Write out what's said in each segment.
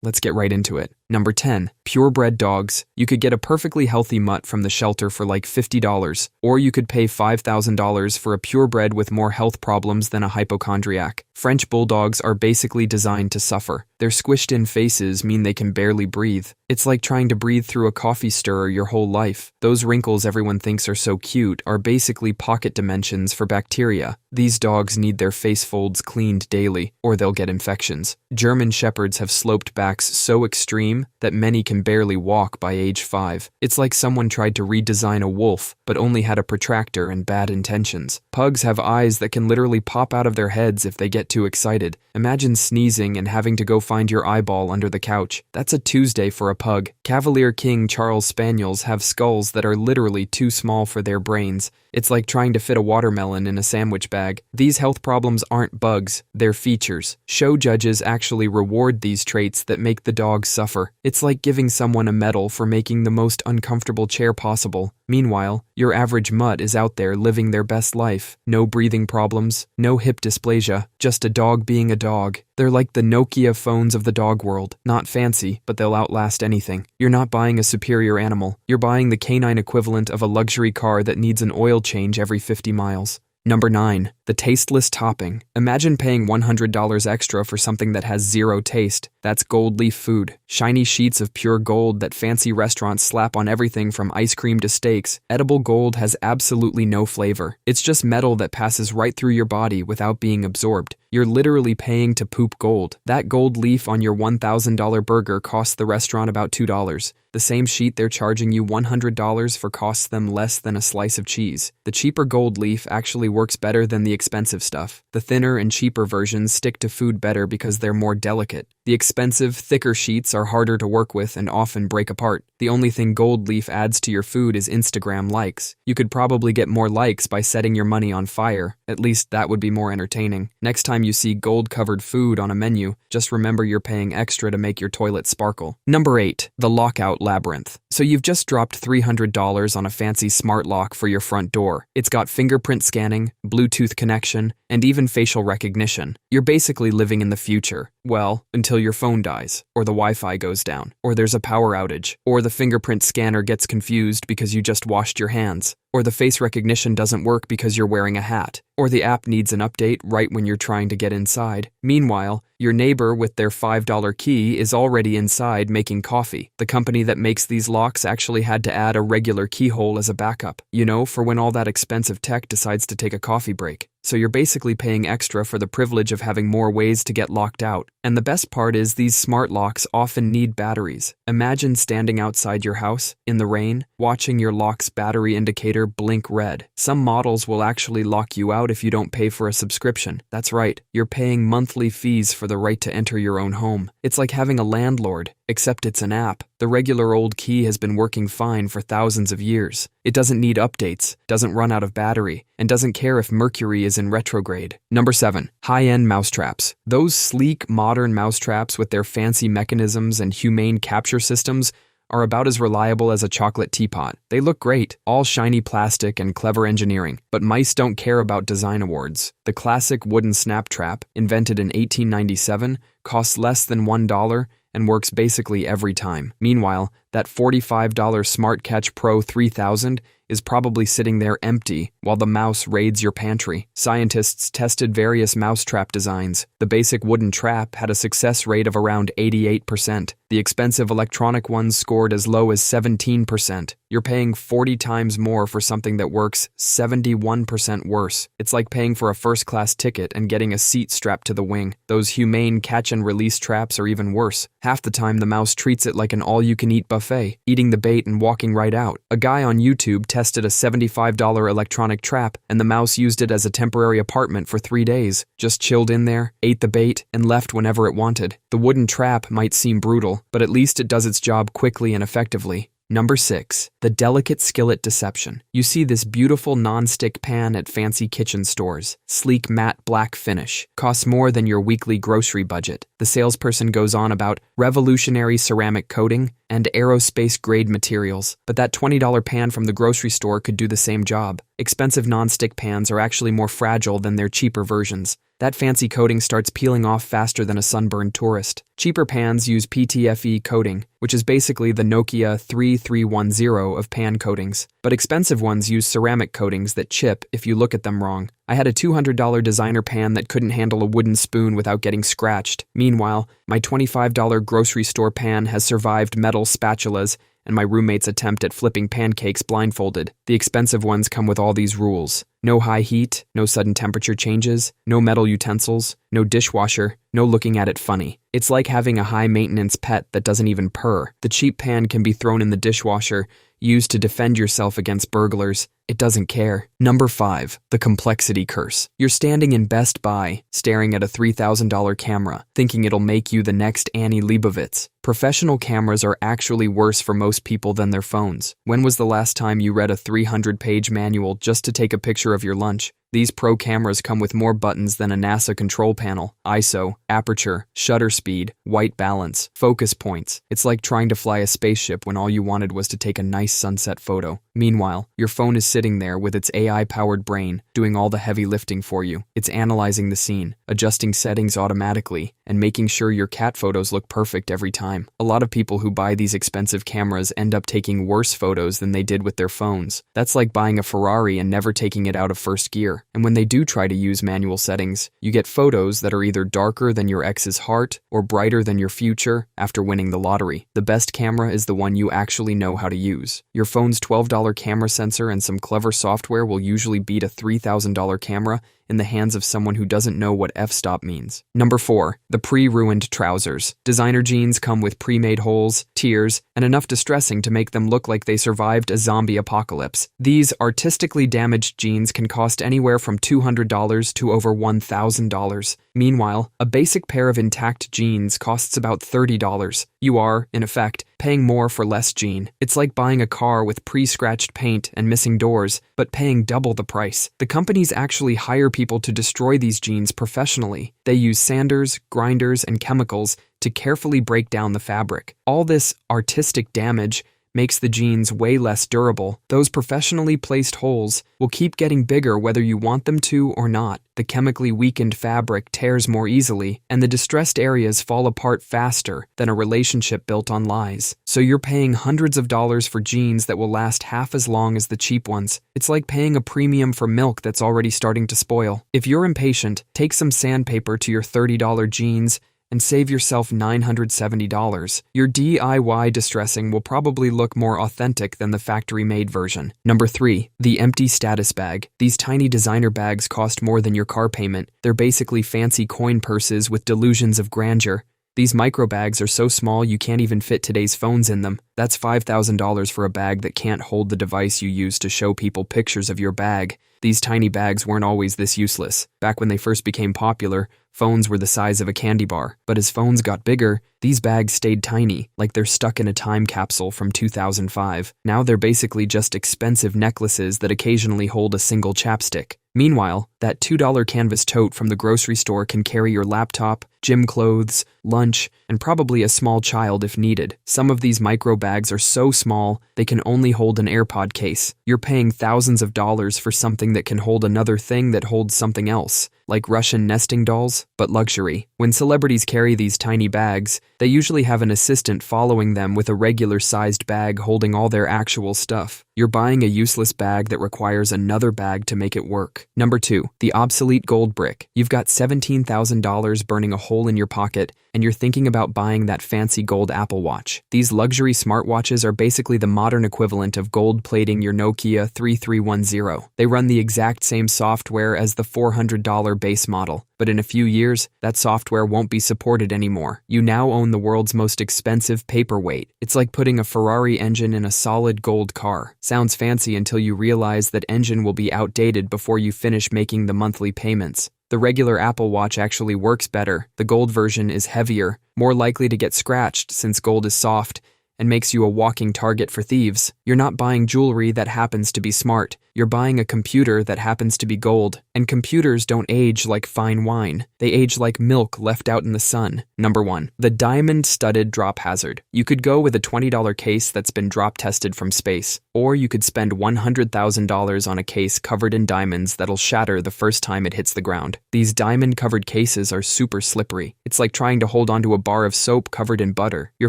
Let's get right into it. Number 10. Purebred Dogs. You could get a perfectly healthy mutt from the shelter for like $50, or you could pay $5,000 for a purebred with more health problems than a hypochondriac. French bulldogs are basically designed to suffer. Their squished-in faces mean they can barely breathe. It's like trying to breathe through a coffee stirrer your whole life. Those wrinkles everyone thinks are so cute are basically pocket dimensions for bacteria. These dogs need their face folds cleaned daily, or they'll get infections. German shepherds have sloped backs so extreme that many can barely walk by age 5. It's like someone tried to redesign a wolf, but only had a protractor and bad intentions. Pugs have eyes that can literally pop out of their heads if they get too excited. Imagine sneezing and having to go find your eyeball under the couch. That's a Tuesday for a pug. Cavalier King Charles Spaniels have skulls that are literally too small for their brains. It's like trying to fit a watermelon in a sandwich bag. These health problems aren't bugs, they're features. Show judges actually reward these traits that make the dog suffer. It's like giving someone a medal for making the most uncomfortable chair possible. Meanwhile, your average mutt is out there living their best life. No breathing problems, no hip dysplasia, just a dog being a dog. They're like the Nokia phones of the dog world. Not fancy, but they'll outlast anything. You're not buying a superior animal. You're buying the canine equivalent of a luxury car that needs an oil change every 50 miles. Number 9. The Tasteless Topping. Imagine paying $100 extra for something that has zero taste. That's gold leaf food. Shiny sheets of pure gold that fancy restaurants slap on everything from ice cream to steaks. Edible gold has absolutely no flavor. It's just metal that passes right through your body without being absorbed. You're literally paying to poop gold. That gold leaf on your $1,000 burger costs the restaurant about $2. The same sheet they're charging you $100 for costs them less than a slice of cheese. The cheaper gold leaf actually works better than the expensive stuff. The thinner and cheaper versions stick to food better because they're more delicate. The expensive, thicker sheets are harder to work with and often break apart. The only thing gold leaf adds to your food is Instagram likes. You could probably get more likes by setting your money on fire. At least that would be more entertaining. Next time you see gold-covered food on a menu, just remember you're paying extra to make your toilet sparkle. Number 8. The Lockout Labyrinth. So you've just dropped $300 on a fancy smart lock for your front door. It's got fingerprint scanning, Bluetooth connection, and even facial recognition. You're basically living in the future. Well, until your phone dies, or the Wi-Fi goes down, or there's a power outage, or the fingerprint scanner gets confused because you just washed your hands, or the face recognition doesn't work because you're wearing a hat, or the app needs an update right when you're trying to get inside. Meanwhile, your neighbor with their $5 key is already inside making coffee. The company that makes these locks actually had to add a regular keyhole as a backup, for when all that expensive tech decides to take a coffee break. So you're basically paying extra for the privilege of having more ways to get locked out. And the best part is these smart locks often need batteries. Imagine standing outside your house, in the rain, watching your lock's battery indicator blink red. Some models will actually lock you out if you don't pay for a subscription. That's right, you're paying monthly fees for the right to enter your own home. It's like having a landlord, except it's an app. The regular old key has been working fine for thousands of years. It doesn't need updates, doesn't run out of battery, and doesn't care if Mercury is in retrograde. Number 7. High-end mousetraps. Those sleek, modern mousetraps with their fancy mechanisms and humane capture systems are about as reliable as a chocolate teapot. They look great, all shiny plastic and clever engineering, but mice don't care about design awards. The classic wooden snap trap, invented in 1897, costs less than $1 and works basically every time. Meanwhile, that $45 Smart Catch Pro 3000 is probably sitting there empty while the mouse raids your pantry. Scientists tested various mousetrap designs. The basic wooden trap had a success rate of around 88%. The expensive electronic ones scored as low as 17%. You're paying 40 times more for something that works 71% worse. It's like paying for a first-class ticket and getting a seat strapped to the wing. Those humane catch-and-release traps are even worse. Half the time the mouse treats it like an all-you-can-eat buffet, eating the bait and walking right out. A guy on YouTube tested a $75 electronic trap, and the mouse used it as a temporary apartment for 3 days. Just chilled in there, ate the bait, and left whenever it wanted. The wooden trap might seem brutal, but at least it does its job quickly and effectively. Number 6. The delicate skillet deception. You see this beautiful non-stick pan at fancy kitchen stores. Sleek matte black finish. Costs more than your weekly grocery budget. The salesperson goes on about revolutionary ceramic coating and aerospace-grade materials, but that $20 pan from the grocery store could do the same job. Expensive non-stick pans are actually more fragile than their cheaper versions. that fancy coating starts peeling off faster than a sunburned tourist. Cheaper pans use PTFE coating, which is basically the Nokia 3310 of pan coatings. But expensive ones use ceramic coatings that chip if you look at them wrong. I had a $200 designer pan that couldn't handle a wooden spoon without getting scratched. Meanwhile, my $25 grocery store pan has survived metal spatulas and my roommate's attempt at flipping pancakes blindfolded. The expensive ones come with all these rules. No high heat, no sudden temperature changes, no metal utensils, no dishwasher, no looking at it funny. It's like having a high-maintenance pet that doesn't even purr. The cheap pan can be thrown in the dishwasher, used to defend yourself against burglars. It doesn't care. Number 5. The complexity curse. You're standing in Best Buy, staring at a $3,000 camera, thinking it'll make you the next Annie Leibovitz. Professional cameras are actually worse for most people than their phones. When was the last time you read a 300-page manual just to take a picture of your lunch? These pro cameras come with more buttons than a NASA control panel. ISO, aperture, shutter speed, white balance, focus points. It's like trying to fly a spaceship when all you wanted was to take a nice sunset photo. Meanwhile, your phone is sitting there with its AI-powered brain, doing all the heavy lifting for you. It's analyzing the scene, adjusting settings automatically, and making sure your cat photos look perfect every time. A lot of people who buy these expensive cameras end up taking worse photos than they did with their phones. That's like buying a Ferrari and never taking it out of first gear. And when they do try to use manual settings, you get photos that are either darker than your ex's heart or brighter than your future after winning the lottery. The best camera is the one you actually know how to use. Your phone's $12 camera sensor and some clever software will usually beat a $3,000 camera in the hands of someone who doesn't know what f-stop means. Number 4. The pre-ruined trousers. Designer jeans come with pre-made holes, tears, and enough distressing to make them look like they survived a zombie apocalypse. These artistically damaged jeans can cost anywhere from $200 to over $1,000. Meanwhile, a basic pair of intact jeans costs about $30. You are, in effect, paying more for less jean. It's like buying a car with pre-scratched paint and missing doors, but paying double the price. The companies actually hire people to destroy these jeans professionally. They use sanders, grinders, and chemicals to carefully break down the fabric. All this artistic damage makes the jeans way less durable. Those professionally placed holes will keep getting bigger whether you want them to or not. The chemically weakened fabric tears more easily, and the distressed areas fall apart faster than a relationship built on lies. So you're paying hundreds of dollars for jeans that will last half as long as the cheap ones. It's like paying a premium for milk that's already starting to spoil. If you're impatient, take some sandpaper to your $30 jeans and save yourself $970. Your DIY distressing will probably look more authentic than the factory-made version. Number 3. The empty status bag. These tiny designer bags cost more than your car payment. They're basically fancy coin purses with delusions of grandeur. These micro bags are so small you can't even fit today's phones in them. That's $5,000 for a bag that can't hold the device you use to show people pictures of your bag. These tiny bags weren't always this useless. Back when they first became popular, phones were the size of a candy bar. But as phones got bigger, these bags stayed tiny, like they're stuck in a time capsule from 2005. Now they're basically just expensive necklaces that occasionally hold a single chapstick. Meanwhile, that $2 canvas tote from the grocery store can carry your laptop, gym clothes, lunch, and probably a small child if needed. Some of these micro bags are so small, they can only hold an AirPod case. You're paying thousands of dollars for something that can hold another thing that holds something else, like Russian nesting dolls, but luxury. When celebrities carry these tiny bags, they usually have an assistant following them with a regular-sized bag holding all their actual stuff. You're buying a useless bag that requires another bag to make it work. Number 2. The obsolete gold brick. You've got $17,000 burning a hole in your pocket, and you're thinking about buying that fancy gold Apple Watch. These luxury smartwatches are basically the modern equivalent of gold plating your Nokia 3310. They run the exact same software as the $400 base model, but in a few years, that software won't be supported anymore. You now own the world's most expensive paperweight. It's like putting a Ferrari engine in a solid gold car. Sounds fancy until you realize that engine will be outdated before you finish making the monthly payments. The regular Apple Watch actually works better. The gold version is heavier, more likely to get scratched since gold is soft, and makes you a walking target for thieves. You're not buying jewelry that happens to be smart. You're buying a computer that happens to be gold, and computers don't age like fine wine. They age like milk left out in the sun. Number 1. The diamond-studded drop hazard. You could go with a $20 case that's been drop-tested from space, or you could spend $100,000 on a case covered in diamonds that'll shatter the first time it hits the ground. These diamond-covered cases are super slippery. It's like trying to hold onto a bar of soap covered in butter. Your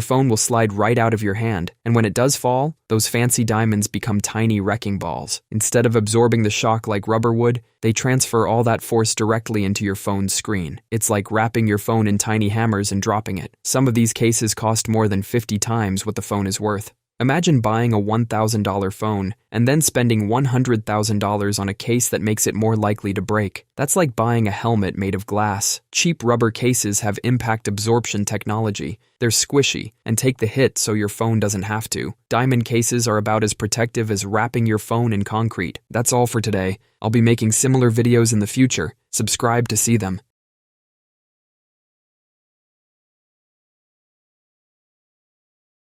phone will slide right out of your hand, and when it does fall, those fancy diamonds become tiny wrecking balls. Instead of absorbing the shock like rubber would, they transfer all that force directly into your phone's screen. It's like wrapping your phone in tiny hammers and dropping it. Some of these cases cost more than 50 times what the phone is worth. Imagine buying a $1,000 phone and then spending $100,000 on a case that makes it more likely to break. That's like buying a helmet made of glass. Cheap rubber cases have impact absorption technology. They're squishy and take the hit so your phone doesn't have to. Diamond cases are about as protective as wrapping your phone in concrete. That's all for today. I'll be making similar videos in the future. Subscribe to see them.